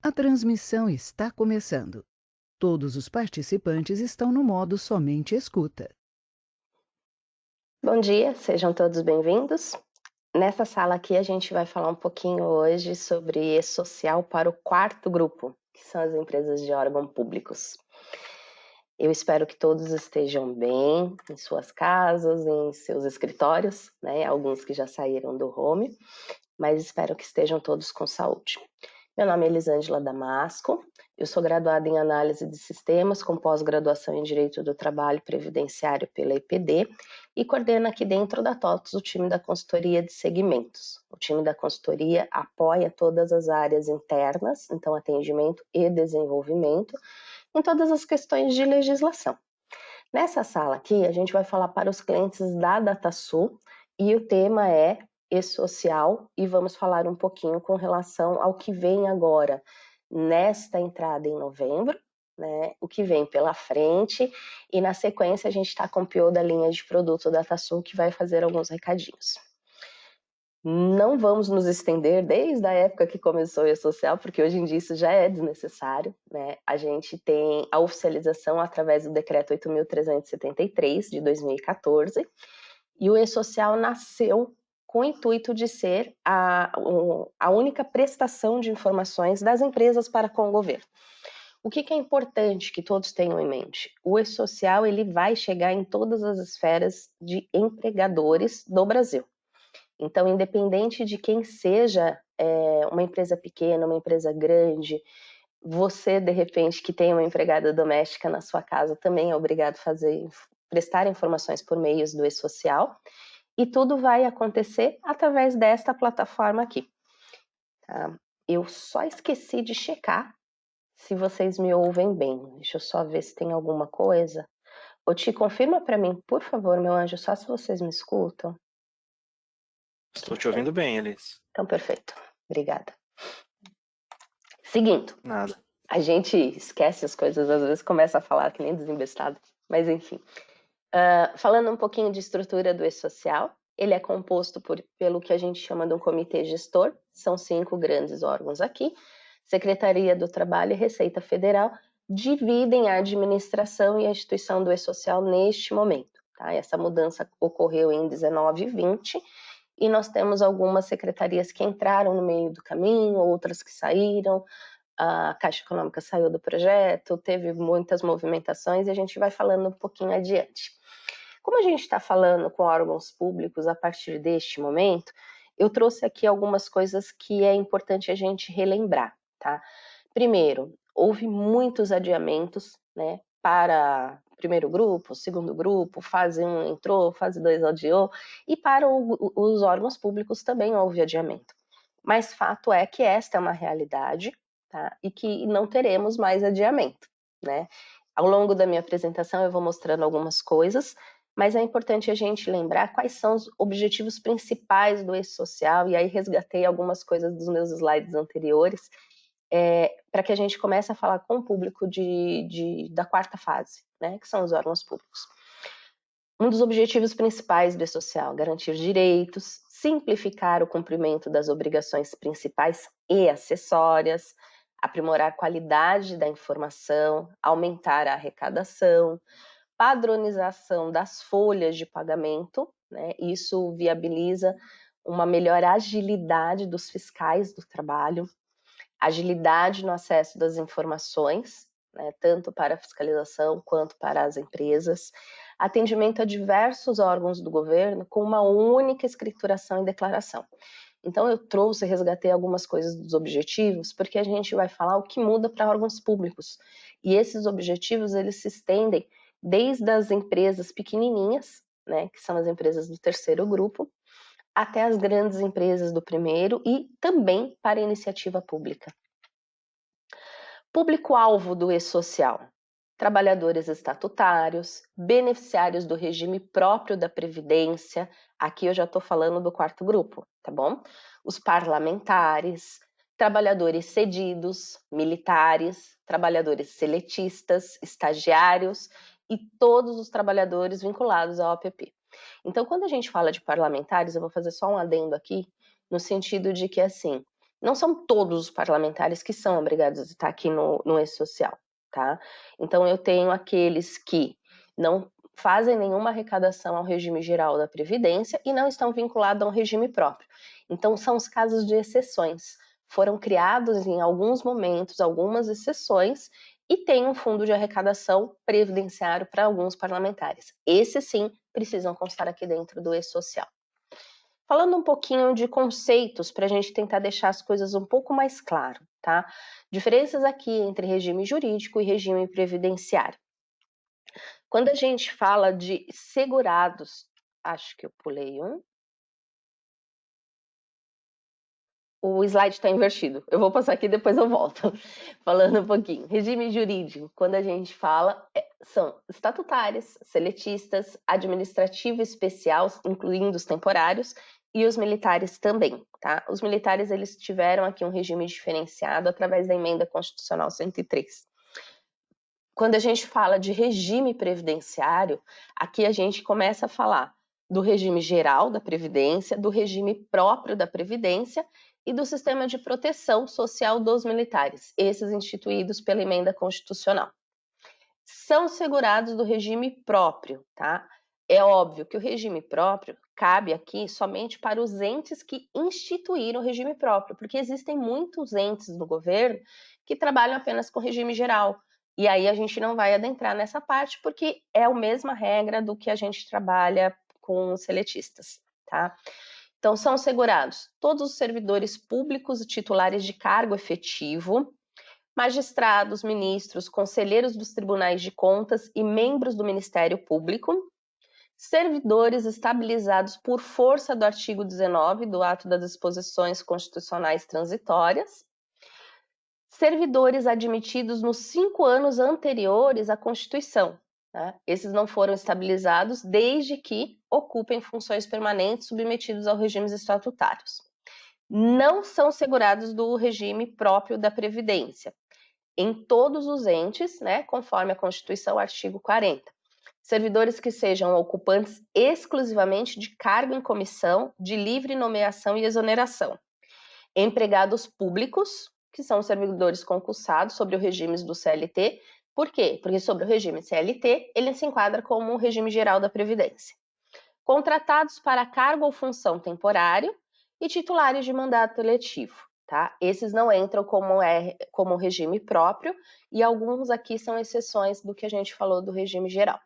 A transmissão está começando. Todos os participantes estão no modo somente escuta. Bom dia, sejam todos bem-vindos. Nessa sala aqui a gente vai falar um pouquinho hoje sobre e-social para o quarto grupo, que são as empresas de órgãos públicos. Eu espero que todos estejam bem em suas casas, em seus escritórios, né? Alguns que já saíram do home, mas espero que estejam todos com saúde. Meu nome é Elisângela Damasco, eu sou graduada em Análise de Sistemas, com pós-graduação em Direito do Trabalho Previdenciário pela EPD e coordeno aqui dentro da TOTOS o time da consultoria de segmentos. O time da consultoria apoia todas as áreas internas, então atendimento e desenvolvimento, em todas as questões de legislação. Nessa sala aqui, a gente vai falar para os clientes da DataSul e o tema é e-social e vamos falar um pouquinho com relação ao que vem agora nesta entrada em novembro, né, o que vem pela frente e na sequência a gente está com o PO da linha de produto DataSul que vai fazer alguns recadinhos. Não vamos nos estender desde a época que começou o e-social, porque hoje em dia isso já é desnecessário, né? A gente tem a oficialização através do Decreto 8.373 de 2014, e o e-social nasceu com o intuito de ser a única prestação de informações das empresas para com o governo. O que é importante que todos tenham em mente? O e-social ele vai chegar em todas as esferas de empregadores do Brasil. Então, independente de quem seja, uma empresa pequena, uma empresa grande, você, de repente, que tem uma empregada doméstica na sua casa, também é obrigado a prestar informações por meios do e-social, e tudo vai acontecer através desta plataforma aqui. Tá? Eu só esqueci de checar se vocês me ouvem bem. Deixa eu só ver se tem alguma coisa. Ô, Ti, confirma para mim, por favor, meu anjo, só se vocês me escutam. Estou te ouvindo bem, Elis. Então, perfeito. Obrigada. Seguindo. Nada. A gente esquece as coisas, às vezes começa a falar que nem desembestado, mas enfim. Falando um pouquinho de estrutura do e-social, ele é composto pelo que a gente chama de um comitê gestor, são 5 grandes órgãos aqui, Secretaria do Trabalho e Receita Federal, dividem a administração e a instituição do e-social neste momento. Tá? Essa mudança ocorreu em 19 e 20, e nós temos algumas secretarias que entraram no meio do caminho, outras que saíram, a Caixa Econômica saiu do projeto, teve muitas movimentações e a gente vai falando um pouquinho adiante. Como a gente está falando com órgãos públicos a partir deste momento, eu trouxe aqui algumas coisas que é importante a gente relembrar, tá? Primeiro, houve muitos adiamentos, né, para o primeiro grupo, segundo grupo, fase 1 entrou, fase 2 adiou, e para os órgãos públicos também houve adiamento. Mas fato é que esta é uma realidade, tá? E que não teremos mais adiamento, né? Ao longo da minha apresentação eu vou mostrando algumas coisas, mas é importante a gente lembrar quais são os objetivos principais do e-social, e aí resgatei algumas coisas dos meus slides anteriores, para que a gente comece a falar com o público da quarta fase, né, que são os órgãos públicos. Um dos objetivos principais do e-social, garantir direitos, simplificar o cumprimento das obrigações principais e acessórias, aprimorar a qualidade da informação, aumentar a arrecadação, padronização das folhas de pagamento, né? Isso viabiliza uma melhor agilidade dos fiscais do trabalho, agilidade no acesso das informações, né, tanto para a fiscalização quanto para as empresas, atendimento a diversos órgãos do governo com uma única escrituração e declaração. Então eu resgatei algumas coisas dos objetivos, porque a gente vai falar o que muda para órgãos públicos. E esses objetivos, eles se estendem desde as empresas pequenininhas, né, que são as empresas do terceiro grupo, até as grandes empresas do primeiro e também para a iniciativa pública. Público-alvo do e-social: trabalhadores estatutários, beneficiários do regime próprio da Previdência, aqui eu já estou falando do quarto grupo, tá bom? Os parlamentares, trabalhadores cedidos, militares, trabalhadores seletistas, estagiários e todos os trabalhadores vinculados ao OPP. Então, quando a gente fala de parlamentares, eu vou fazer só um adendo aqui, no sentido de que, assim, Não são todos os parlamentares que são obrigados a estar aqui no E-Social, tá? Então, eu tenho aqueles que não fazem nenhuma arrecadação ao regime geral da Previdência e não estão vinculados a um regime próprio. Então, são os casos de exceções. Foram criados em alguns momentos algumas exceções e tem um fundo de arrecadação previdenciário para alguns parlamentares. Esses, sim, precisam constar aqui dentro do E-Social. Falando um pouquinho de conceitos para a gente tentar deixar as coisas um pouco mais claro, tá? Diferenças aqui entre regime jurídico e regime previdenciário. Quando a gente fala de segurados, acho que eu pulei um. O slide está invertido. Eu vou passar aqui e depois eu volto. Falando um pouquinho. Regime jurídico, quando a gente fala, são estatutários, seletistas, administrativo especial, incluindo os temporários, e os militares também, tá? Os militares, eles tiveram aqui um regime diferenciado através da Emenda Constitucional 103. Quando a gente fala de regime previdenciário, aqui a gente começa a falar do regime geral da Previdência, do regime próprio da Previdência e do sistema de proteção social dos militares, esses instituídos pela Emenda Constitucional. São segurados do regime próprio, tá? É óbvio que o regime próprio cabe aqui somente para os entes que instituíram o regime próprio, porque existem muitos entes no governo que trabalham apenas com regime geral. E aí a gente não vai adentrar nessa parte, porque é a mesma regra do que a gente trabalha com os seletistas, tá? Então, são segurados todos os servidores públicos e titulares de cargo efetivo, magistrados, ministros, conselheiros dos tribunais de contas e membros do Ministério Público, servidores estabilizados por força do artigo 19 do Ato das Disposições Constitucionais Transitórias, servidores admitidos nos 5 anos anteriores à Constituição. Tá? Esses não foram estabilizados desde que ocupem funções permanentes submetidos aos regimes estatutários. Não são segurados do regime próprio da Previdência, em todos os entes, né, conforme a Constituição, artigo 40. Servidores que sejam ocupantes exclusivamente de cargo em comissão, de livre nomeação e exoneração. Empregados públicos, que são servidores concursados sobre o regime do CLT. Por quê? Porque sobre o regime CLT, ele se enquadra como um regime geral da Previdência. Contratados para cargo ou função temporário e titulares de mandato eletivo, tá? Esses não entram como regime próprio e alguns aqui são exceções do que a gente falou do regime geral.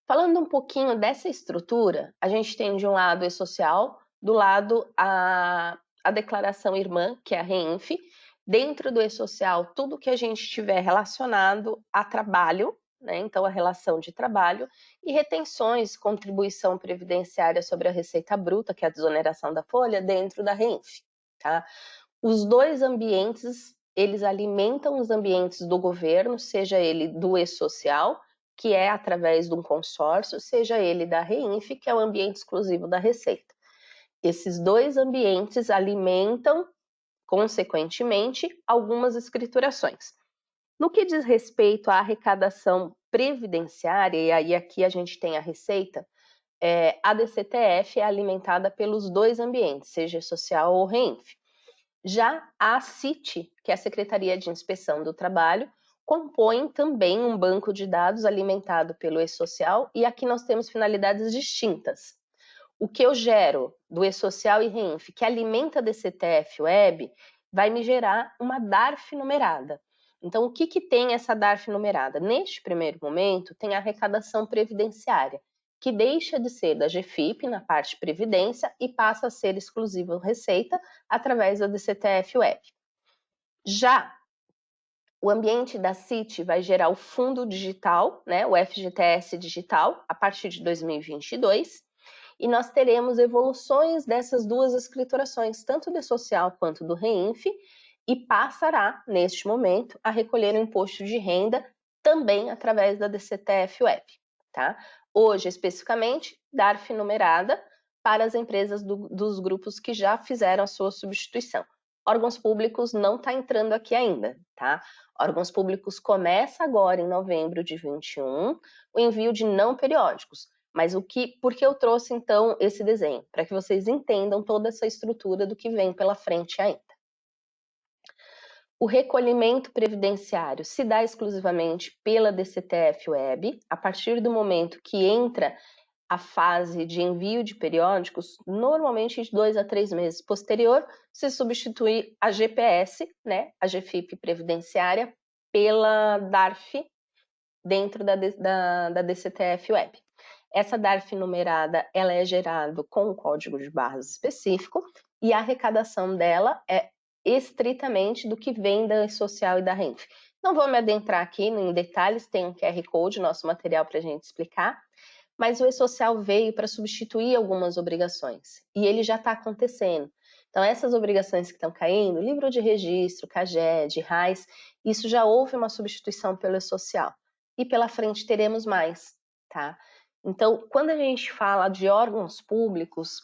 Falando um pouquinho dessa estrutura, a gente tem de um lado o E-Social, do lado a declaração irmã, que é a REINF. Dentro do E-Social, tudo que a gente tiver relacionado a trabalho, né? Então, a relação de trabalho e retenções, contribuição previdenciária sobre a receita bruta, que é a desoneração da folha, dentro da REINF, tá? Os dois ambientes, eles alimentam os ambientes do governo, seja ele do E-Social, que é através de um consórcio, seja ele da REINF, que é o ambiente exclusivo da Receita. Esses dois ambientes alimentam, consequentemente, algumas escriturações. No que diz respeito à arrecadação previdenciária, e aí aqui a gente tem a Receita, a DCTF é alimentada pelos dois ambientes, seja social ou REINF. Já a CIT, que é a Secretaria de Inspeção do Trabalho, compõe também um banco de dados alimentado pelo E-Social, e aqui nós temos finalidades distintas. O que eu gero do E-Social e REINF, que alimenta a DCTF Web, vai me gerar uma DARF numerada. Então, o que tem essa DARF numerada? Neste primeiro momento, tem a arrecadação previdenciária, que deixa de ser da GFIP na parte Previdência e passa a ser exclusiva Receita através da DCTF Web. Já o ambiente da CIT vai gerar o Fundo Digital, né, o FGTS Digital, a partir de 2022, e nós teremos evoluções dessas duas escriturações, tanto do E-Social quanto do REINF, e passará, neste momento, a recolher o imposto de renda também através da DCTF Web, tá? Hoje, especificamente, DARF numerada para as empresas dos grupos que já fizeram a sua substituição. Órgãos públicos não está entrando aqui ainda, tá? Órgãos públicos começa agora, em novembro de 21, o envio de não periódicos. Mas por que eu trouxe, então, esse desenho? Para que vocês entendam toda essa estrutura do que vem pela frente ainda. O recolhimento previdenciário se dá exclusivamente pela DCTF-Web, a partir do momento que entra a fase de envio de periódicos, normalmente de 2 a 3 meses posterior, se substituir a GPS, né, a GFIP previdenciária, pela DARF dentro da DCTF-Web. Essa DARF numerada, ela é gerada com um código de barras específico e a arrecadação dela é estritamente do que vem da E-Social e da RENF. Não vou me adentrar aqui em detalhes, tem um QR Code, nosso material para a gente explicar, mas o E-Social veio para substituir algumas obrigações e ele já está acontecendo. Então, essas obrigações que estão caindo, livro de registro, CAGED, RAIS, isso já houve uma substituição pelo E-Social. E pela frente teremos mais, tá? Então, quando a gente fala de órgãos públicos,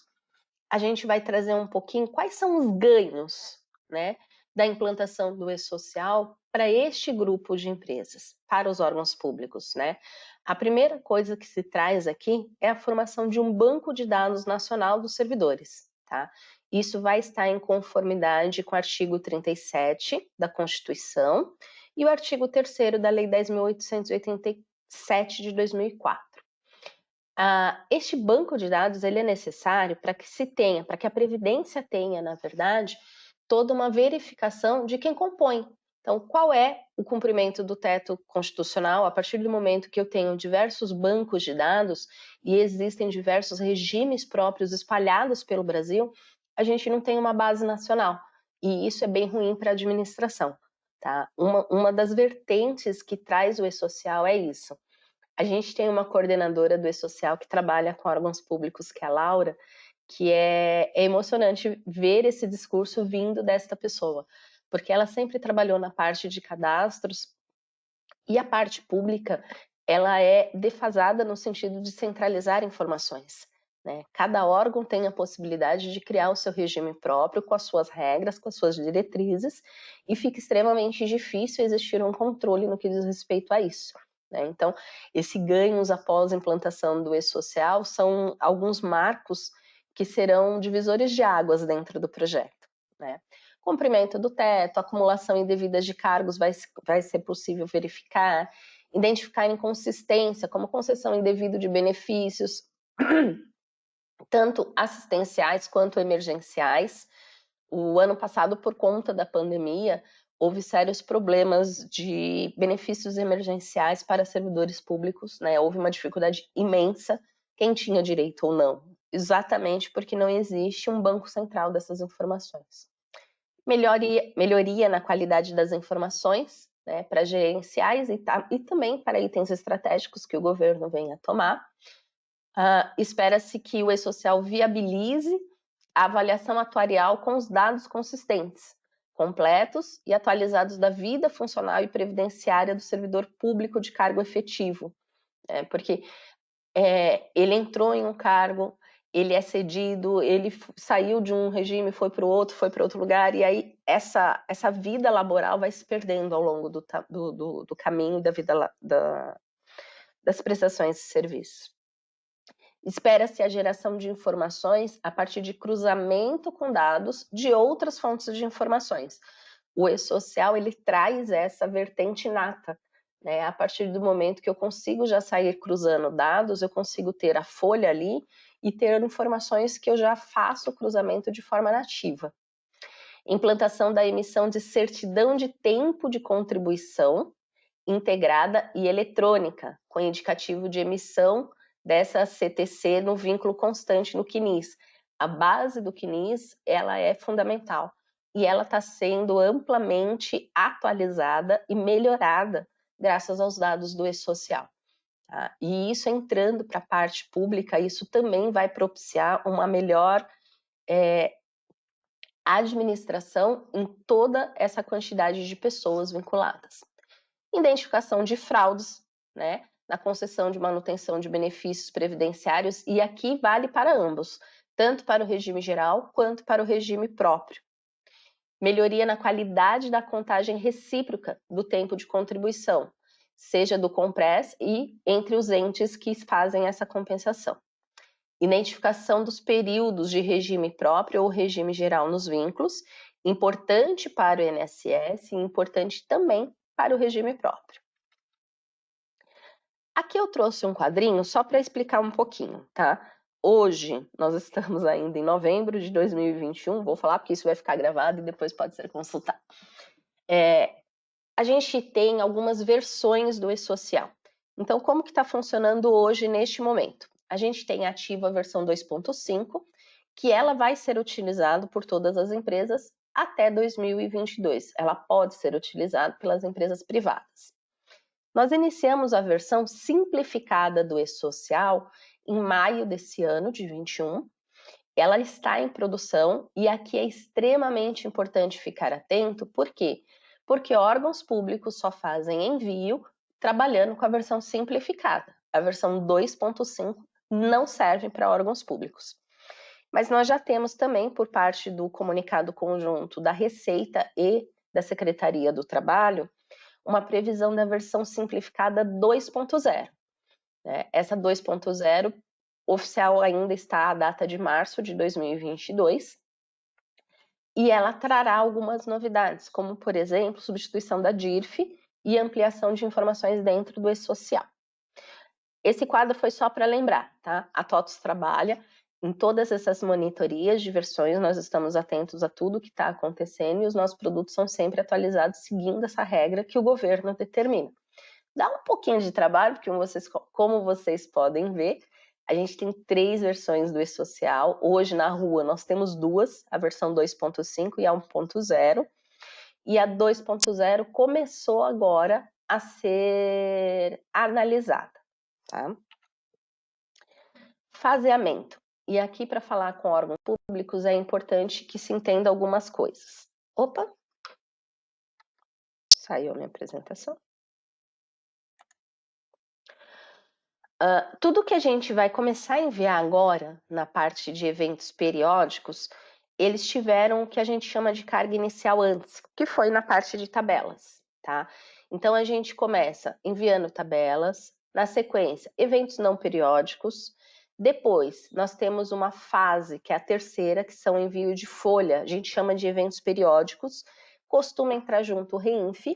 a gente vai trazer um pouquinho quais são os ganhos, né, da implantação do E-Social para este grupo de empresas, para os órgãos públicos, né? A primeira coisa que se traz aqui é a formação de um banco de dados nacional dos servidores, tá? Isso vai estar em conformidade com o artigo 37 da Constituição e o artigo 3º da Lei 10.887 de 2004. Este banco de dados ele é necessário para que a Previdência tenha, na verdade, toda uma verificação de quem compõe. Então, qual é o cumprimento do teto constitucional a partir do momento que eu tenho diversos bancos de dados e existem diversos regimes próprios espalhados pelo Brasil, a gente não tem uma base nacional. E isso é bem ruim para a administração, tá? Uma das vertentes que traz o E-Social é isso. A gente tem uma coordenadora do E-Social que trabalha com órgãos públicos, que é a Laura, que é emocionante ver esse discurso vindo desta pessoa, porque ela sempre trabalhou na parte de cadastros e a parte pública, ela é defasada no sentido de centralizar informações, né? Cada órgão tem a possibilidade de criar o seu regime próprio, com as suas regras, com as suas diretrizes, e fica extremamente difícil existir um controle no que diz respeito a isso. Então, esses ganhos após a implantação do E-Social são alguns marcos que serão divisores de águas dentro do projeto, né? Cumprimento do teto, acumulação indevida de cargos vai ser possível verificar, identificar inconsistência, como concessão indevida de benefícios, tanto assistenciais quanto emergenciais. O ano passado, por conta da pandemia, houve sérios problemas de benefícios emergenciais para servidores públicos, né? Houve uma dificuldade imensa, quem tinha direito ou não, exatamente porque não existe um banco central dessas informações. Melhoria na qualidade das informações, né, para gerenciais e também para itens estratégicos que o governo venha a tomar. Espera-se que o E-Social viabilize a avaliação atuarial com os dados consistentes, completos e atualizados da vida funcional e previdenciária do servidor público de cargo efetivo, porque ele entrou em um cargo, ele é cedido, ele saiu de um regime, foi para outro lugar, e aí essa vida laboral vai se perdendo ao longo do caminho da vida das prestações de serviço. Espera-se a geração de informações a partir de cruzamento com dados de outras fontes de informações. O E-Social, ele traz essa vertente nata, né? A partir do momento que eu consigo já sair cruzando dados, eu consigo ter a folha ali e ter informações que eu já faço o cruzamento de forma nativa. Implantação da emissão de certidão de tempo de contribuição integrada e eletrônica, com indicativo de emissão dessa CTC no vínculo constante no CNIS. A base do CNIS, ela é fundamental e ela está sendo amplamente atualizada e melhorada graças aos dados do E-Social. Tá? E isso entrando para a parte pública, isso também vai propiciar uma melhor administração em toda essa quantidade de pessoas vinculadas. Identificação de fraudes, né, na concessão de manutenção de benefícios previdenciários, e aqui vale para ambos, tanto para o regime geral quanto para o regime próprio. Melhoria na qualidade da contagem recíproca do tempo de contribuição. seja do COMPRES e entre os entes que fazem essa compensação. Identificação dos períodos de regime próprio ou regime geral nos vínculos, importante para o INSS e importante também para o regime próprio. Aqui eu trouxe um quadrinho só para explicar um pouquinho, tá? Hoje, nós estamos ainda em novembro de 2021, vou falar porque isso vai ficar gravado e depois pode ser consultado. A gente tem algumas versões do e-social. Então, como que está funcionando hoje, neste momento? A gente tem ativa a versão 2.5, que ela vai ser utilizada por todas as empresas até 2022. Ela pode ser utilizada pelas empresas privadas. Nós iniciamos a versão simplificada do e-social em maio desse ano, de 21. Ela está em produção e aqui é extremamente importante ficar atento, por quê? Porque órgãos públicos só fazem envio trabalhando com a versão simplificada. A versão 2.5 não serve para órgãos públicos. Mas nós já temos também, por parte do comunicado conjunto da Receita e da Secretaria do Trabalho, uma previsão da versão simplificada 2.0. Essa 2.0 oficial ainda está a data de março de 2022, e ela trará algumas novidades, como, por exemplo, substituição da DIRF e ampliação de informações dentro do e-social. Esse quadro foi só para lembrar, tá? A TOTVS trabalha em todas essas monitorias de versões, nós estamos atentos a tudo que está acontecendo e os nossos produtos são sempre atualizados seguindo essa regra que o governo determina. Dá um pouquinho de trabalho, porque como vocês podem ver, a gente tem 3 versões do e-social. Hoje na rua nós temos 2, a versão 2.5 e a 1.0. E a 2.0 começou agora a ser analisada, tá? Faseamento. E aqui, para falar com órgãos públicos, é importante que se entenda algumas coisas. Opa! Saiu a minha apresentação. Tudo que a gente vai começar a enviar agora, na parte de eventos periódicos, eles tiveram o que a gente chama de carga inicial antes, que foi na parte de tabelas, tá? Então, a gente começa enviando tabelas, na sequência, eventos não periódicos, depois nós temos uma fase, que é a terceira, que são envio de folha, a gente chama de eventos periódicos, costuma entrar junto o REINF,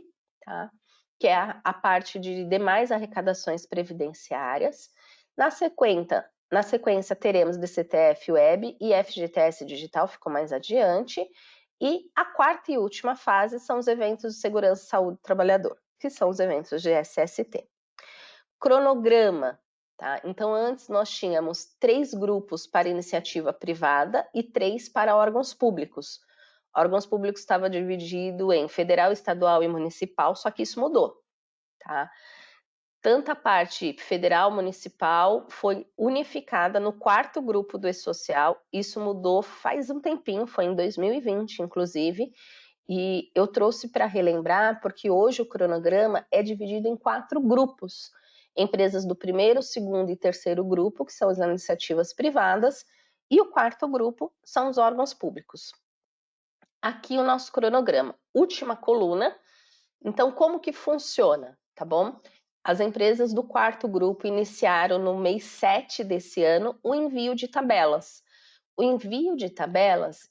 tá? Que é a parte de demais arrecadações previdenciárias. Na sequência teremos DCTF Web e FGTS Digital, ficou mais adiante. E a quarta e última fase são os eventos de segurança e saúde do trabalhador, que são os eventos de SST. Cronograma, tá? Então, antes nós tínhamos 3 grupos para iniciativa privada e 3 para órgãos públicos. Órgãos públicos estava dividido em federal, estadual e municipal, só que isso mudou, tá? Tanto a parte federal, municipal, foi unificada no 4º grupo do e-social, isso mudou faz um tempinho, foi em 2020, inclusive, e eu trouxe para relembrar, porque hoje o cronograma é dividido em 4 grupos, empresas do 1º, 2º e 3º grupo, que são as iniciativas privadas, e o 4º grupo são os órgãos públicos. Aqui o nosso cronograma, última coluna. Então, como que funciona, tá bom? As empresas do 4º grupo iniciaram no mês 7 desse ano o envio de tabelas. O envio de tabelas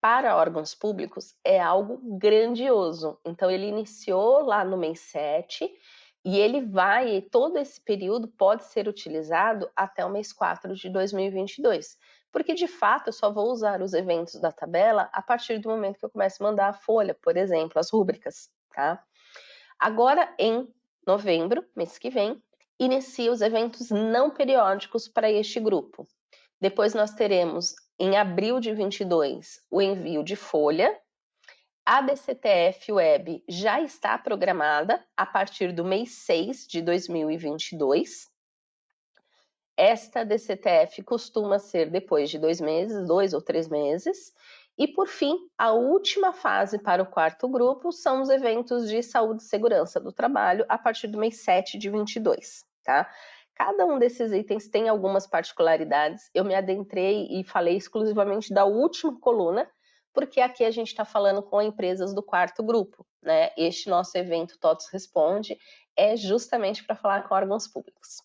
para órgãos públicos é algo grandioso. Então, ele iniciou lá no mês 7 e ele vai, todo esse período pode ser utilizado até o mês 4 de 2022. Porque, de fato, eu só vou usar os eventos da tabela a partir do momento que eu começo a mandar a folha, por exemplo, as rúbricas, tá? Agora, em novembro, mês que vem, inicia os eventos não periódicos para este grupo. Depois nós teremos, em abril de 22, o envio de folha. A DCTF Web já está programada a partir do mês 6 de 2022. Esta DCTF costuma ser depois de 2 meses, 2 ou 3 meses. E, por fim, a última fase para o 4º grupo são os eventos de saúde e segurança do trabalho a partir do mês 7 de 22, tá? Cada um desses itens tem algumas particularidades. Eu me adentrei e falei exclusivamente da última coluna, porque aqui a gente está falando com empresas do quarto grupo, né? Este nosso evento TOTOS Responde é justamente para falar com órgãos públicos.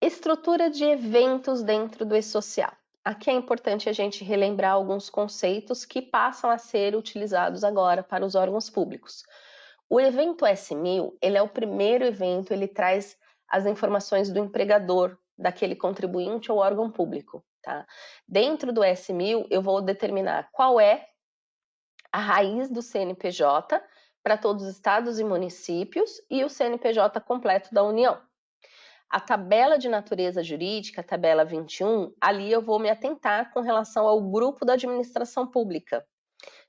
Estrutura de eventos dentro do e-social. Aqui é importante a gente relembrar alguns conceitos que passam a ser utilizados agora para os órgãos públicos. O evento S1000, ele é o primeiro evento, ele traz as informações do empregador, daquele contribuinte ou órgão público, tá? Dentro do S1000, eu vou determinar qual é a raiz do CNPJ para todos os estados e municípios e o CNPJ completo da União. A tabela de natureza jurídica, a tabela 21, ali eu vou me atentar com relação ao grupo da administração pública.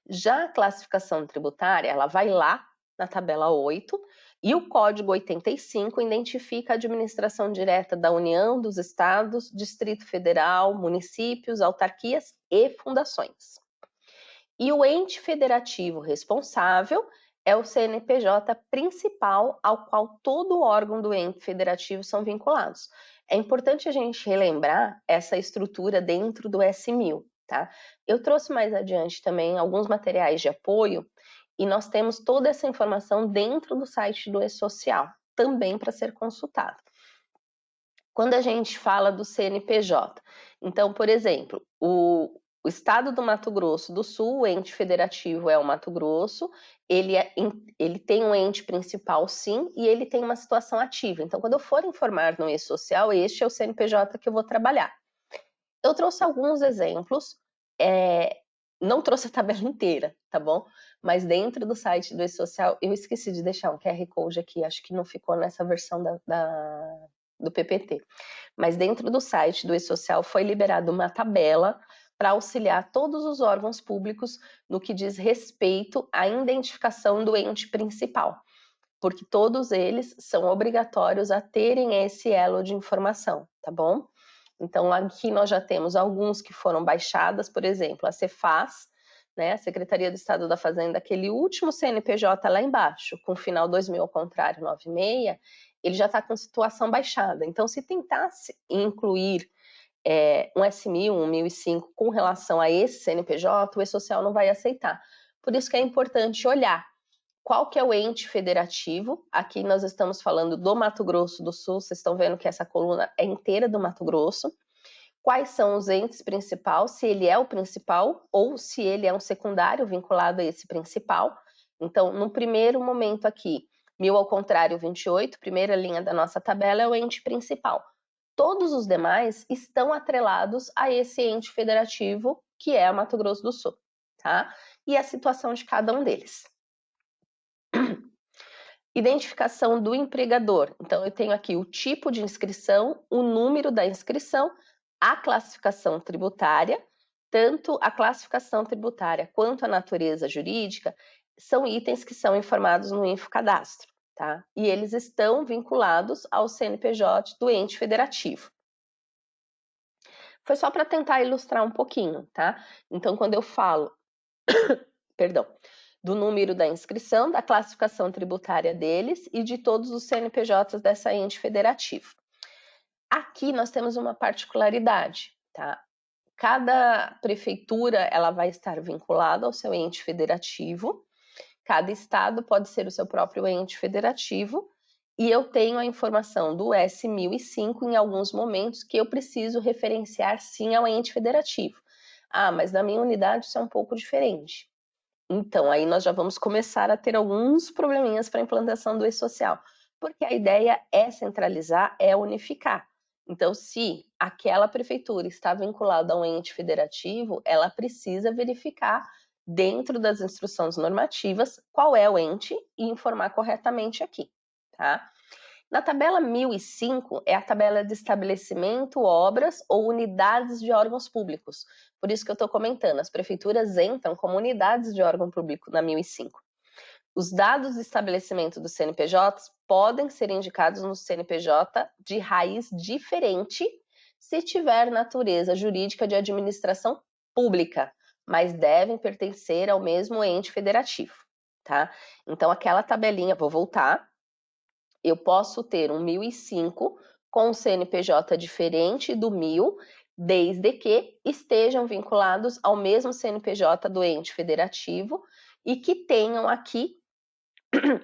Já a classificação tributária, ela vai lá na tabela 8 e o código 85 identifica a administração direta da União, dos estados, Distrito Federal, municípios, autarquias e fundações. E o ente federativo responsável é o CNPJ principal ao qual todo órgão do ente federativo são vinculados. É importante a gente relembrar essa estrutura dentro do S1000, tá? Eu trouxe mais adiante também alguns materiais de apoio e nós temos toda essa informação dentro do site do E-Social, também para ser consultado. Quando a gente fala do CNPJ, então, por exemplo, o estado do Mato Grosso do Sul, o ente federativo é o Mato Grosso, ele tem um ente principal, sim, e ele tem uma situação ativa. Então, quando eu for informar no E-Social, este é o CNPJ que eu vou trabalhar. Eu trouxe alguns exemplos, não trouxe a tabela inteira, tá bom? Mas dentro do site do E-Social, eu esqueci de deixar um QR Code aqui, acho que não ficou nessa versão do PPT. Mas dentro do site do E-Social foi liberada uma tabela para auxiliar todos os órgãos públicos no que diz respeito à identificação do ente principal, porque todos eles são obrigatórios a terem esse elo de informação, tá bom? Então, aqui nós já temos alguns que foram baixadas, por exemplo, a Cefaz, né, a Secretaria do Estado da Fazenda, aquele último CNPJ lá embaixo, com o final 2000 ao contrário, 96, ele já está com situação baixada. Então, se tentasse incluir um S1000, um 1005 com relação a esse CNPJ, o E-Social não vai aceitar. Por isso que é importante olhar qual que é o ente federativo. Aqui nós estamos falando do Mato Grosso do Sul, vocês estão vendo que essa coluna é inteira do Mato Grosso. Quais são os entes principais, se ele é o principal ou se ele é um secundário vinculado a esse principal. Então, no primeiro momento aqui, 1000 ao contrário 28, primeira linha da nossa tabela é o ente principal. Todos os demais estão atrelados a esse ente federativo, que é o Mato Grosso do Sul, tá? E a situação de cada um deles. Identificação do empregador. Então, eu tenho aqui o tipo de inscrição, o número da inscrição, a classificação tributária. Tanto a classificação tributária quanto a natureza jurídica são itens que são informados no Infocadastro, tá? E eles estão vinculados ao CNPJ do ente federativo. Foi só para tentar ilustrar um pouquinho, tá? Então, quando eu falo, perdão, do número da inscrição, da classificação tributária deles e de todos os CNPJs dessa ente federativo. Aqui nós temos uma particularidade, tá? Cada prefeitura, ela vai estar vinculada ao seu ente federativo, cada estado pode ser o seu próprio ente federativo, e eu tenho a informação do S1005 em alguns momentos que eu preciso referenciar sim ao ente federativo. Ah, mas na minha unidade isso é um pouco diferente. Então, aí nós já vamos começar a ter alguns probleminhas para a implantação do E-Social, porque a ideia é centralizar, é unificar. Então, se aquela prefeitura está vinculada a um ente federativo, ela precisa verificar dentro das instruções normativas qual é o ente e informar corretamente aqui, tá? Na tabela 1005 é a tabela de estabelecimento, obras ou unidades de órgãos públicos. Por isso que eu estou comentando, as prefeituras entram como unidades de órgão público na 1005. Os dados de estabelecimento dos CNPJs podem ser indicados no CNPJ de raiz diferente se tiver natureza jurídica de administração pública, mas devem pertencer ao mesmo ente federativo, tá? Então, aquela tabelinha, vou voltar, eu posso ter um 1005 com um CNPJ diferente do 1000 desde que estejam vinculados ao mesmo CNPJ do ente federativo e que tenham aqui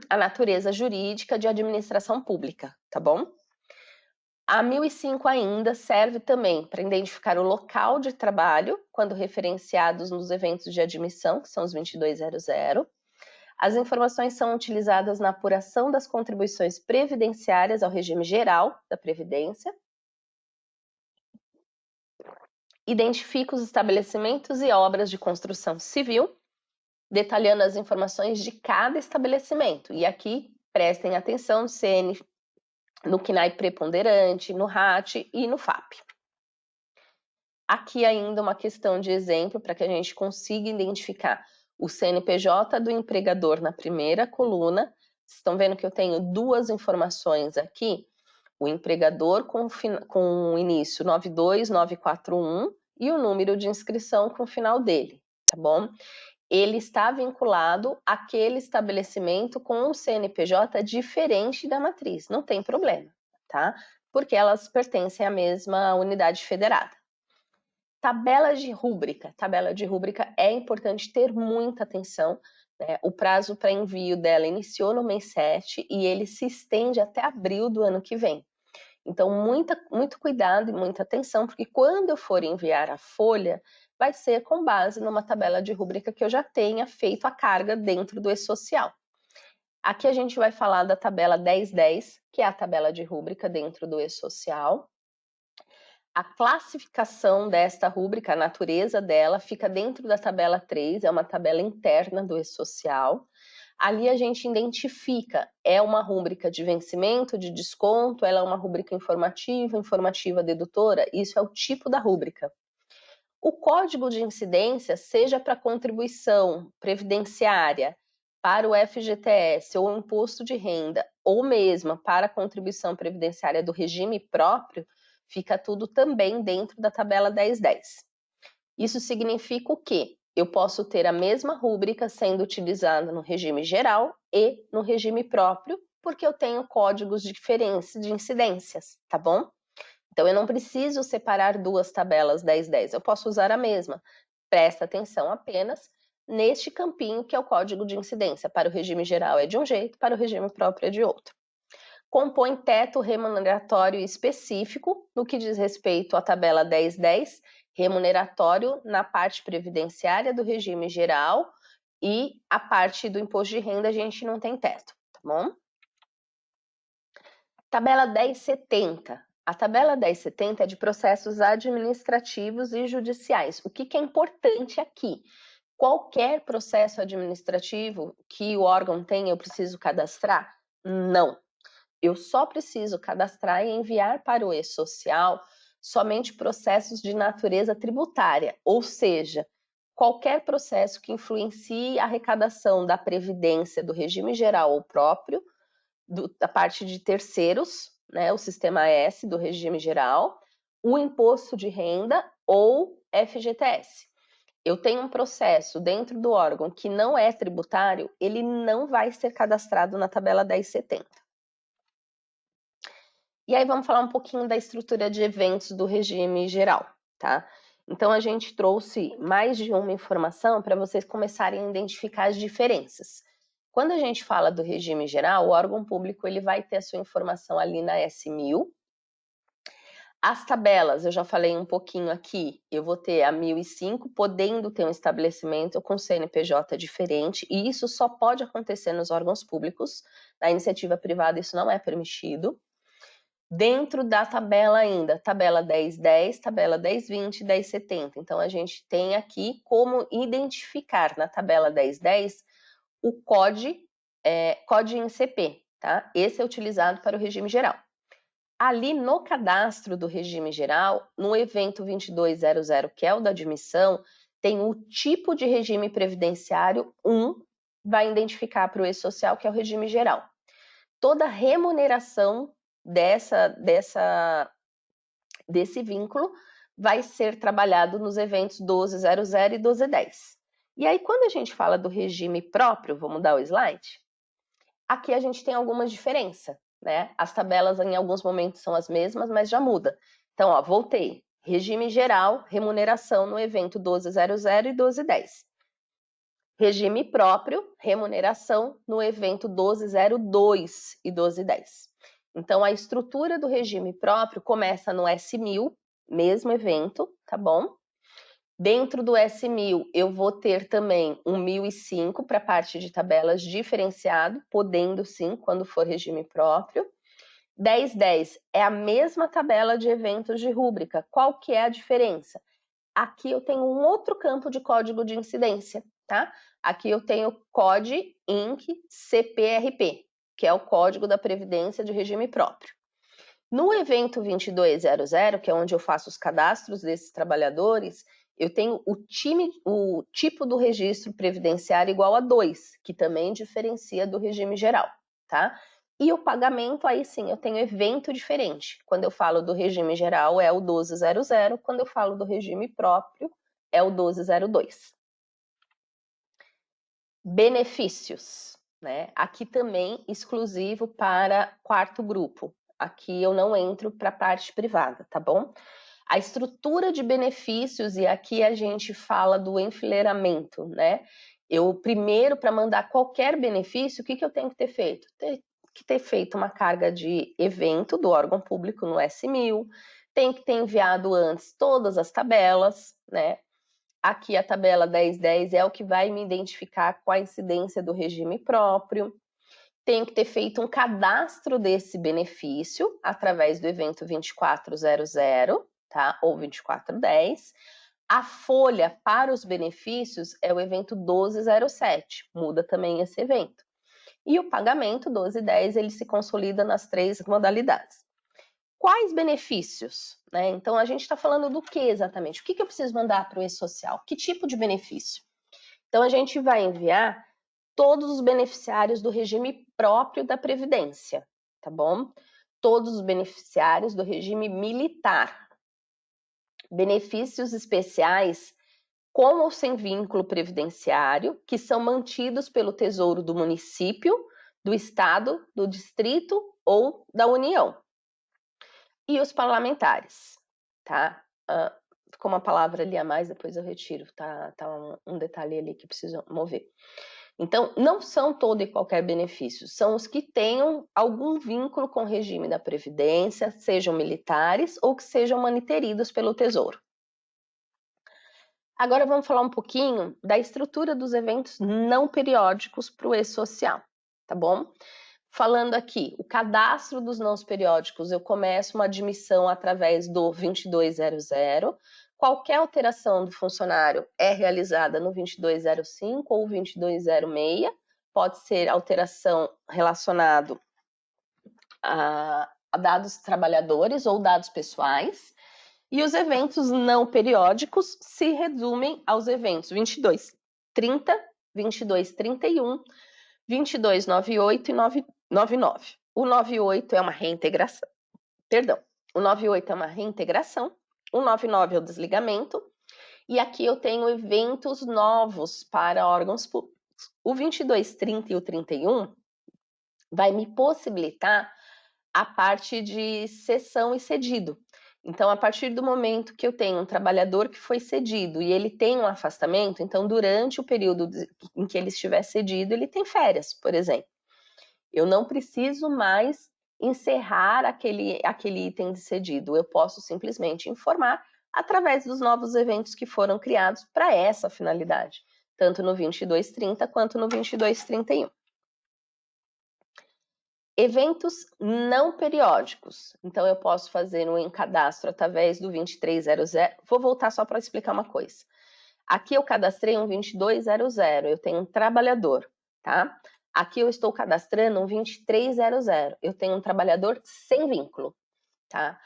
a natureza jurídica de administração pública, tá bom? A 1005 ainda serve também para identificar o local de trabalho, quando referenciados nos eventos de admissão, que são os 2200. As informações são utilizadas na apuração das contribuições previdenciárias ao regime geral da Previdência. Identifica os estabelecimentos e obras de construção civil, detalhando as informações de cada estabelecimento. E aqui, prestem atenção no CN, no CNAE preponderante, no RAT e no FAP. Aqui ainda uma questão de exemplo para que a gente consiga identificar o CNPJ do empregador na primeira coluna. Vocês estão vendo que eu tenho duas informações aqui. O empregador com o início 92941 e o número de inscrição com o final dele, tá bom? Ele está vinculado àquele estabelecimento com um CNPJ diferente da matriz, não tem problema, tá? Porque elas pertencem à mesma unidade federada. Tabela de rúbrica. Tabela de rúbrica é importante ter muita atenção, né? O prazo para envio dela iniciou no mês 7 e ele se estende até abril do ano que vem. Então, muito cuidado e muita atenção, porque quando eu for enviar a folha, vai ser com base numa tabela de rúbrica que eu já tenha feito a carga dentro do e-social. Aqui a gente vai falar da tabela 1010, que é a tabela de rúbrica dentro do e-social. A classificação desta rúbrica, a natureza dela, fica dentro da tabela 3, é uma tabela interna do e-social. Ali a gente identifica, é uma rúbrica de vencimento, de desconto, ela é uma rúbrica informativa dedutora, isso é o tipo da rúbrica. O código de incidência, seja para contribuição previdenciária, para o FGTS ou imposto de renda, ou mesmo para a contribuição previdenciária do regime próprio, fica tudo também dentro da tabela 1010. Isso significa o quê? Eu posso ter a mesma rúbrica sendo utilizada no regime geral e no regime próprio, porque eu tenho códigos diferentes de incidências, tá bom? Então, eu não preciso separar duas tabelas 1010, eu posso usar a mesma. Presta atenção apenas neste campinho que é o código de incidência. Para o regime geral é de um jeito, para o regime próprio é de outro. Compõe teto remuneratório específico no que diz respeito à tabela 1010, remuneratório na parte previdenciária do regime geral e a parte do imposto de renda a gente não tem teto, tá bom? Tabela 1070. A tabela 1070 é de processos administrativos e judiciais. O que é importante aqui? Qualquer processo administrativo que o órgão tenha, eu preciso cadastrar? Não. Eu só preciso cadastrar e enviar para o e-social somente processos de natureza tributária, ou seja, qualquer processo que influencie a arrecadação da previdência do regime geral ou próprio, da parte de terceiros, né, o sistema S do regime geral, o imposto de renda ou FGTS. Eu tenho um processo dentro do órgão que não é tributário, ele não vai ser cadastrado na tabela 1070. E aí vamos falar um pouquinho da estrutura de eventos do regime geral, tá? Então a gente trouxe mais de uma informação para vocês começarem a identificar as diferenças. Quando a gente fala do regime geral, o órgão público ele vai ter a sua informação ali na S1000. As tabelas, eu já falei um pouquinho aqui, eu vou ter a 1005, podendo ter um estabelecimento com CNPJ diferente, e isso só pode acontecer nos órgãos públicos. Na iniciativa privada isso não é permitido. Dentro da tabela ainda, tabela 1010, tabela 1020 e 1070. Então, a gente tem aqui como identificar na tabela 1010 o COD em CP, tá? Esse é utilizado para o regime geral. Ali no cadastro do regime geral, no evento 2200, que é o da admissão, tem o tipo de regime previdenciário 1, vai identificar para o e-social, que é o regime geral. Toda remuneração desse vínculo vai ser trabalhado nos eventos 1200 e 1210. E aí, quando a gente fala do regime próprio, vou mudar o slide, aqui a gente tem alguma diferença, né? As tabelas em alguns momentos são as mesmas, mas já muda. Então, ó, voltei. Regime geral, remuneração no evento 1200 e 1210. Regime próprio, remuneração no evento 1202 e 1210. Então, a estrutura do regime próprio começa no S1000, mesmo evento, tá bom? Dentro do S1000, eu vou ter também um 1005 para a parte de tabelas diferenciado, podendo sim, quando for regime próprio. 1010 é a mesma tabela de eventos de rúbrica. Qual que é a diferença? Aqui eu tenho um outro campo de código de incidência, tá? Aqui eu tenho COD INC CPRP, que é o código da Previdência de regime próprio. No evento 2200, que é onde eu faço os cadastros desses trabalhadores, eu tenho o tipo do registro previdenciário igual a 2, que também diferencia do regime geral, tá? E o pagamento, aí sim, eu tenho evento diferente. Quando eu falo do regime geral, é o 1200, quando eu falo do regime próprio, é o 1202. Benefícios, né? Aqui também exclusivo para quarto grupo. Aqui eu não entro para a parte privada, tá bom? A estrutura de benefícios, e aqui a gente fala do enfileiramento, né? Eu, primeiro, para mandar qualquer benefício, o que eu tenho que ter feito? Que ter feito uma carga de evento do órgão público no S1000, tem que ter enviado antes todas as tabelas, né? Aqui a tabela 1010 é o que vai me identificar com a incidência do regime próprio. Tenho que ter feito um cadastro desse benefício através do evento 2400, tá? Ou 2410. A folha para os benefícios é o evento 1207, muda também esse evento. E o pagamento 1210, ele se consolida nas 3 modalidades. Quais benefícios? Né? Então, a gente está falando do que exatamente? O que eu preciso mandar para o e-social? Que tipo de benefício? Então, a gente vai enviar todos os beneficiários do regime próprio da Previdência, tá bom? Todos os beneficiários do regime militar. Benefícios especiais com ou sem vínculo previdenciário, que são mantidos pelo Tesouro do município, do estado, do distrito ou da União. E os parlamentares, tá? Ficou uma palavra ali a mais, depois eu retiro, tá um detalhe ali que preciso mover. Então, não são todo e qualquer benefício, são os que tenham algum vínculo com o regime da Previdência, sejam militares ou que sejam maniteridos pelo Tesouro. Agora vamos falar um pouquinho da estrutura dos eventos não periódicos para o e-social, tá bom? Falando aqui, o cadastro dos não periódicos, eu começo uma admissão através do 2200. Qualquer alteração do funcionário é realizada no 2205 ou 2206. Pode ser alteração relacionada a dados trabalhadores ou dados pessoais. E os eventos não periódicos se resumem aos eventos 2230, 2231, 2298 e 999. O 98 é uma reintegração. O 98 é uma reintegração, o 99 é o desligamento, e aqui eu tenho eventos novos para órgãos públicos. O 2230 e o 31 vai me possibilitar a parte de cessão e cedido. Então, a partir do momento que eu tenho um trabalhador que foi cedido e ele tem um afastamento, então, durante o período em que ele estiver cedido, ele tem férias, por exemplo. Eu não preciso mais encerrar aquele item de cedido, eu posso simplesmente informar através dos novos eventos que foram criados para essa finalidade, tanto no 2230 quanto no 2231. Eventos não periódicos. Então, eu posso fazer um encadastro através do 2300. Vou voltar só para explicar uma coisa. Aqui eu cadastrei um 2200, eu tenho um trabalhador, tá? Aqui eu estou cadastrando um 2300, eu tenho um trabalhador sem vínculo, tá?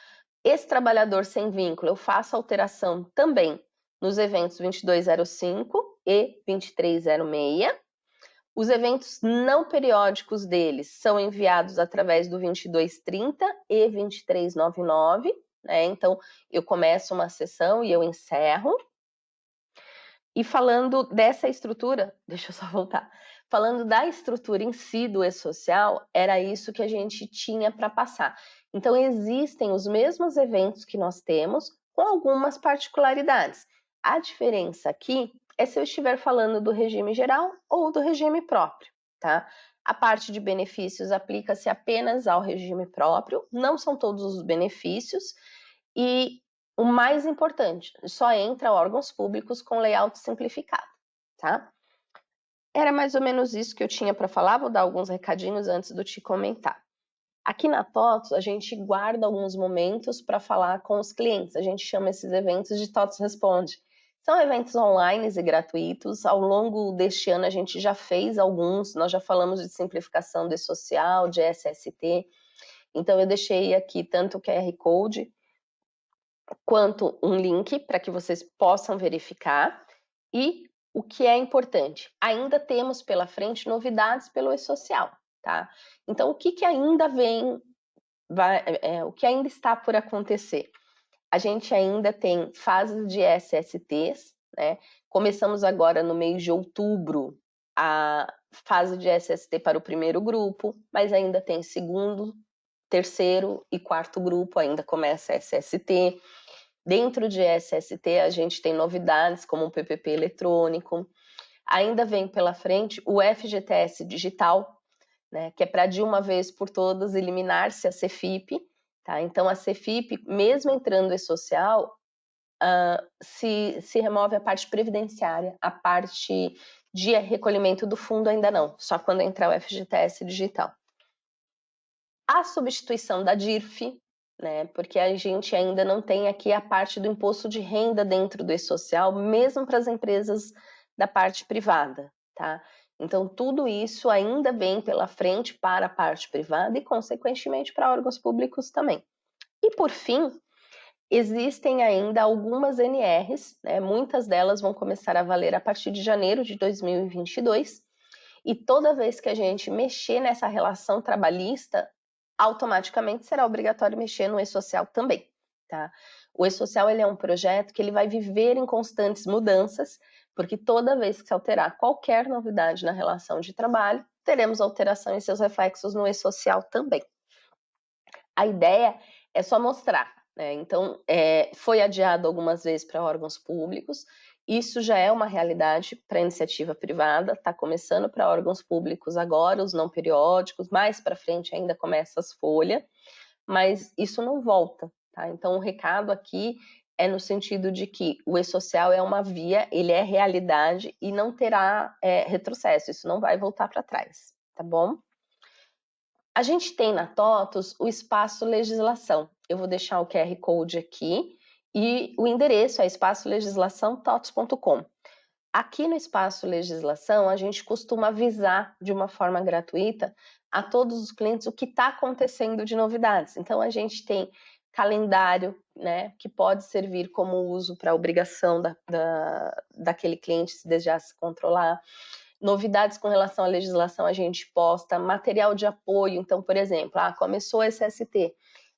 Esse trabalhador sem vínculo, eu faço alteração também nos eventos 2205 e 2306. Os eventos não periódicos deles são enviados através do 2230 e 2399, né? Então, eu começo uma sessão e eu encerro. E falando dessa estrutura, deixa eu só voltar. Falando da estrutura em si do e-social, era isso que a gente tinha para passar. Então, existem os mesmos eventos que nós temos, com algumas particularidades. A diferença aqui é se eu estiver falando do regime geral ou do regime próprio, tá? A parte de benefícios aplica-se apenas ao regime próprio, não são todos os benefícios, e o mais importante, só entra órgãos públicos com layout simplificado, tá? Era mais ou menos isso que eu tinha para falar, vou dar alguns recadinhos antes do Ti comentar. Aqui na TOTOS, a gente guarda alguns momentos para falar com os clientes, a gente chama esses eventos de TOTOS Responde. São eventos online e gratuitos, ao longo deste ano a gente já fez alguns, nós já falamos de simplificação do e-social, de SST, então eu deixei aqui tanto o QR Code, quanto um link para que vocês possam verificar, e o que é importante, ainda temos pela frente novidades pelo e-social, tá? Então, o que ainda vem, o que ainda está por acontecer? A gente ainda tem fases de SSTs, né? Começamos agora no mês de outubro a fase de SST para o primeiro grupo, mas ainda tem segundo, terceiro e quarto grupo, ainda começa SST. Dentro de SST, a gente tem novidades como o PPP eletrônico. Ainda vem pela frente o FGTS digital, né, que é para de uma vez por todas eliminar-se a CFIP. Tá? Então, a CFIP, mesmo entrando em social, se remove a parte previdenciária, a parte de recolhimento do fundo ainda não, só quando entrar o FGTS digital. A substituição da DIRF, né, porque a gente ainda não tem aqui a parte do imposto de renda dentro do e-social, mesmo para as empresas da parte privada, tá? Então, tudo isso ainda vem pela frente para a parte privada e, consequentemente, para órgãos públicos também. E, por fim, existem ainda algumas NRs, né, muitas delas vão começar a valer a partir de janeiro de 2022, e toda vez que a gente mexer nessa relação trabalhista, automaticamente será obrigatório mexer no e-social também, tá? O e-social, ele é um projeto que ele vai viver em constantes mudanças, porque toda vez que se alterar qualquer novidade na relação de trabalho, teremos alteração e seus reflexos no e-social também. A ideia é só mostrar, né? Então, foi adiado algumas vezes para órgãos públicos, isso já é uma realidade para a iniciativa privada, está começando para órgãos públicos agora, os não periódicos, mais para frente ainda começa as folhas, mas isso não volta, tá? Então, o recado aqui é no sentido de que o e-social é uma via, ele é realidade e não terá retrocesso, isso não vai voltar para trás, tá bom? A gente tem na TOTOS o espaço legislação. Eu vou deixar o QR Code aqui e o endereço é espaçolegislaçãototos.com. Aqui no espaço legislação, a gente costuma avisar de uma forma gratuita a todos os clientes o que está acontecendo de novidades. Então, a gente tem calendário, né, que pode servir como uso para obrigação daquele cliente se desejar se controlar. Novidades com relação à legislação a gente posta, material de apoio, então, por exemplo, começou a SST,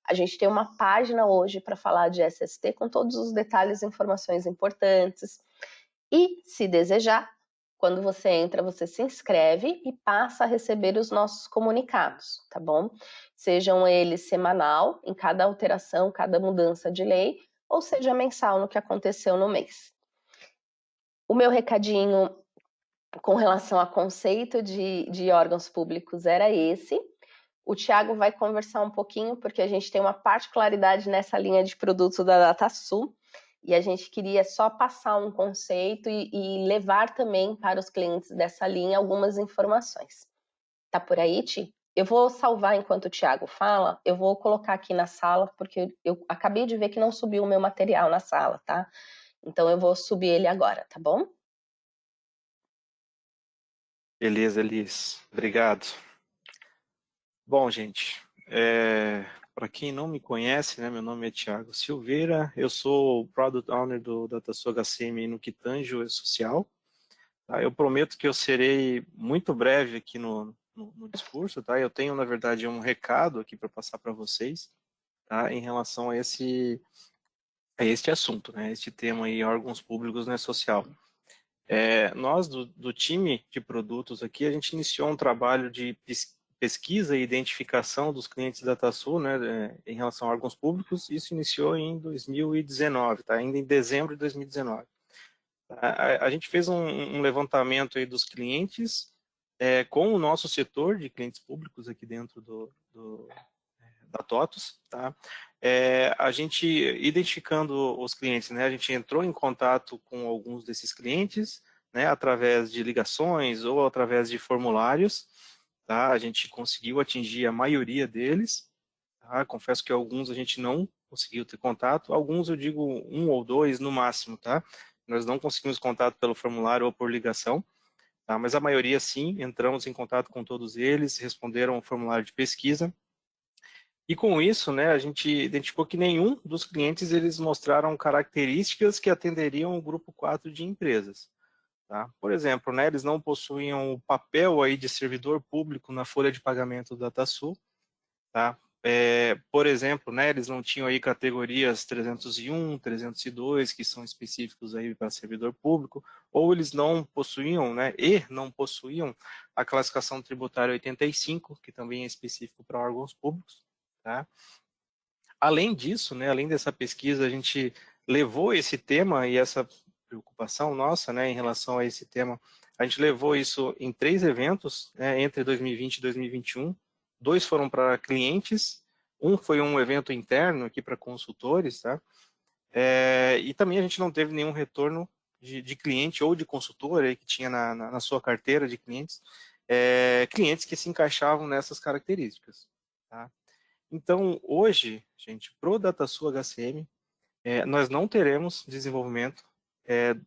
a gente tem uma página hoje para falar de SST com todos os detalhes e informações importantes, e se desejar, quando você entra, você se inscreve e passa a receber os nossos comunicados, tá bom? Sejam eles semanal, em cada alteração, cada mudança de lei, ou seja mensal no que aconteceu no mês. O meu recadinho com relação a conceito de órgãos públicos era esse. O Thiago vai conversar um pouquinho, porque a gente tem uma particularidade nessa linha de produtos da DataSul, e a gente queria só passar um conceito e levar também para os clientes dessa linha algumas informações. Tá por aí, Ti? Eu vou salvar enquanto o Thiago fala, eu vou colocar aqui na sala, porque eu acabei de ver que não subiu o meu material na sala, tá? Então eu vou subir ele agora, tá bom? Beleza, Elis. Obrigado. Bom, gente, para quem não me conhece, né, meu nome é Thiago Silveira, eu sou o Product Owner do DataSul HCM no que tange o social. Tá? Eu prometo que eu serei muito breve aqui no discurso, tá? Eu tenho, na verdade, um recado aqui para passar para vocês, tá? Em relação a este assunto, né? Este tema aí, órgãos públicos, né, social. Nós, do time de produtos aqui, a gente iniciou um trabalho de pesquisa e identificação dos clientes da DataSul, né, em relação a órgãos públicos, isso iniciou em 2019, tá? Ainda em dezembro de 2019. A gente fez um levantamento aí dos clientes com o nosso setor de clientes públicos aqui dentro da TOTUS, tá? A gente, identificando os clientes, né, a gente entrou em contato com alguns desses clientes, né, através de ligações ou através de formulários, tá? A gente conseguiu atingir a maioria deles, tá? Confesso que alguns a gente não conseguiu ter contato, alguns eu digo 1 ou 2 no máximo, tá? Nós não conseguimos contato pelo formulário ou por ligação, tá? Mas a maioria sim, entramos em contato com todos eles, responderam ao formulário de pesquisa. E com isso, né, a gente identificou que nenhum dos clientes eles mostraram características que atenderiam o grupo 4 de empresas. Tá? Por exemplo, né, eles não possuíam o papel aí de servidor público na folha de pagamento da DataSul. Tá? Por exemplo, né, eles não tinham aí categorias 301, 302, que são específicos aí para servidor público, ou eles não possuíam, né, não possuíam a classificação tributária 85, que também é específico para órgãos públicos. Tá? Além disso, né, além dessa pesquisa, a gente levou esse tema e essa preocupação nossa, né, em relação a esse tema, a gente levou isso em 3 eventos, né, entre 2020 e 2021. 2 foram para clientes, um foi um evento interno aqui para consultores, tá? E também a gente não teve nenhum retorno de cliente ou de consultor aí, que tinha na sua carteira de clientes, clientes que se encaixavam nessas características, tá? Então, hoje, gente, para o DataSul HCM, nós não teremos desenvolvimento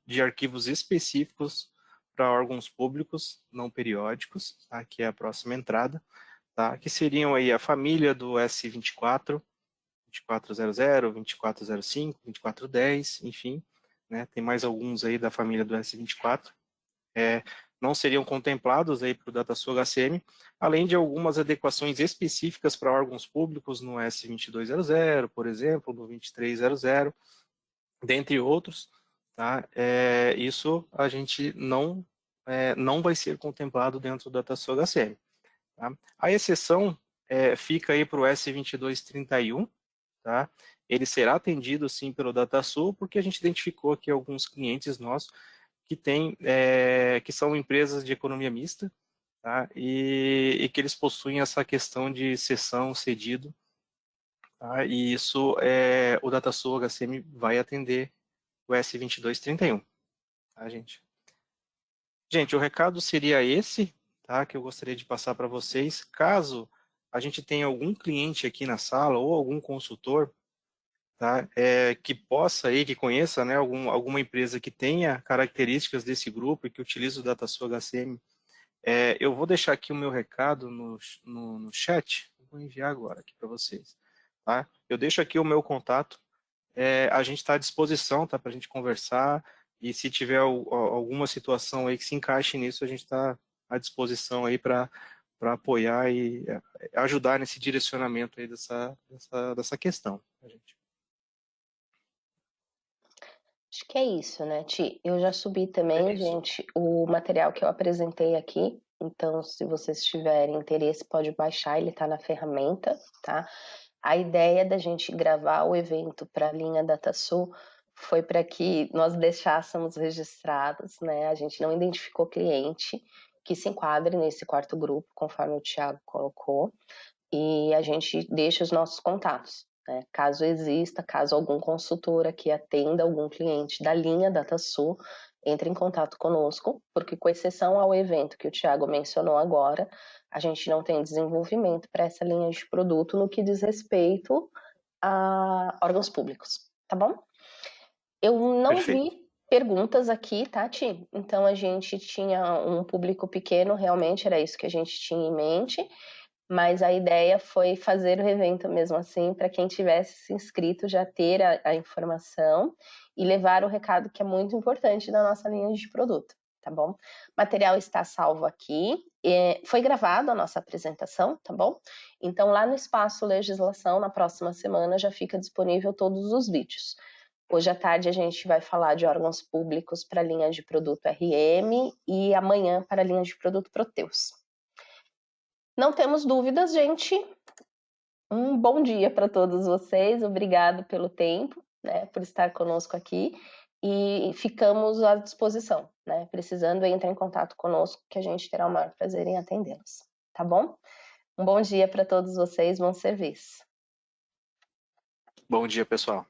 de arquivos específicos para órgãos públicos não periódicos, tá? Que é a próxima entrada, tá? Que seriam aí a família do S24, 2400, 2405, 2410, enfim, né? Tem mais alguns aí da família do S24. Não seriam contemplados aí para o DataSul HCM, além de algumas adequações específicas para órgãos públicos no S2200, por exemplo, no 2300, dentre outros, tá? Isso a gente não vai ser contemplado dentro do DataSul HCM. Tá? A exceção fica aí para o S2231, tá? Ele será atendido sim pelo DataSul, porque a gente identificou aqui alguns clientes nossos que são empresas de economia mista, tá? E que eles possuem essa questão de cessão, cedido, tá? E isso o DataSul HCM vai atender o S2231, tá, gente? Gente, o recado seria esse, tá? Que eu gostaria de passar para vocês. Caso a gente tenha algum cliente aqui na sala ou algum consultor, tá? Que possa aí, que conheça, né, alguma empresa que tenha características desse grupo e que utilize o DataSul HCM, eu vou deixar aqui o meu recado no chat, vou enviar agora aqui para vocês, tá? Eu deixo aqui o meu contato, a gente está à disposição, tá, para a gente conversar, e se tiver alguma situação aí que se encaixe nisso, a gente está à disposição aí para apoiar e ajudar nesse direcionamento aí dessa questão, tá, gente? Acho que é isso, né, Ti? Eu já subi também, Isso. gente, o material que eu apresentei aqui. Então, se vocês tiverem interesse, pode baixar, ele está na ferramenta, tá? A ideia da gente gravar o evento para a linha DataSul foi para que nós deixássemos registrados, né? A gente não identificou cliente que se enquadre nesse quarto grupo, conforme o Thiago colocou, e a gente deixa os nossos contatos. Caso exista, caso algum consultor aqui atenda algum cliente da linha DataSul, entre em contato conosco, porque com exceção ao evento que o Thiago mencionou agora, a gente não tem desenvolvimento para essa linha de produto no que diz respeito a órgãos públicos, tá bom? Eu não Perfeito. vi perguntas aqui, Tati? Então a gente tinha um público pequeno, realmente era isso que a gente tinha em mente, mas a ideia foi fazer o evento mesmo assim, para quem tivesse se inscrito já ter a informação e levar o recado que é muito importante da nossa linha de produto, tá bom? O material está salvo aqui, foi gravado a nossa apresentação, tá bom? Então lá no Espaço Legislação, na próxima semana, já fica disponível todos os vídeos. Hoje à tarde a gente vai falar de órgãos públicos para a linha de produto RM e amanhã para a linha de produto Proteus. Não temos dúvidas, gente. Um bom dia para todos vocês. Obrigado pelo tempo, né, por estar conosco aqui. E ficamos à disposição, né? Precisando, entrar em contato conosco, que a gente terá o maior prazer em atendê-los. Tá bom? Um bom dia para todos vocês. Bom serviço. Bom dia, pessoal.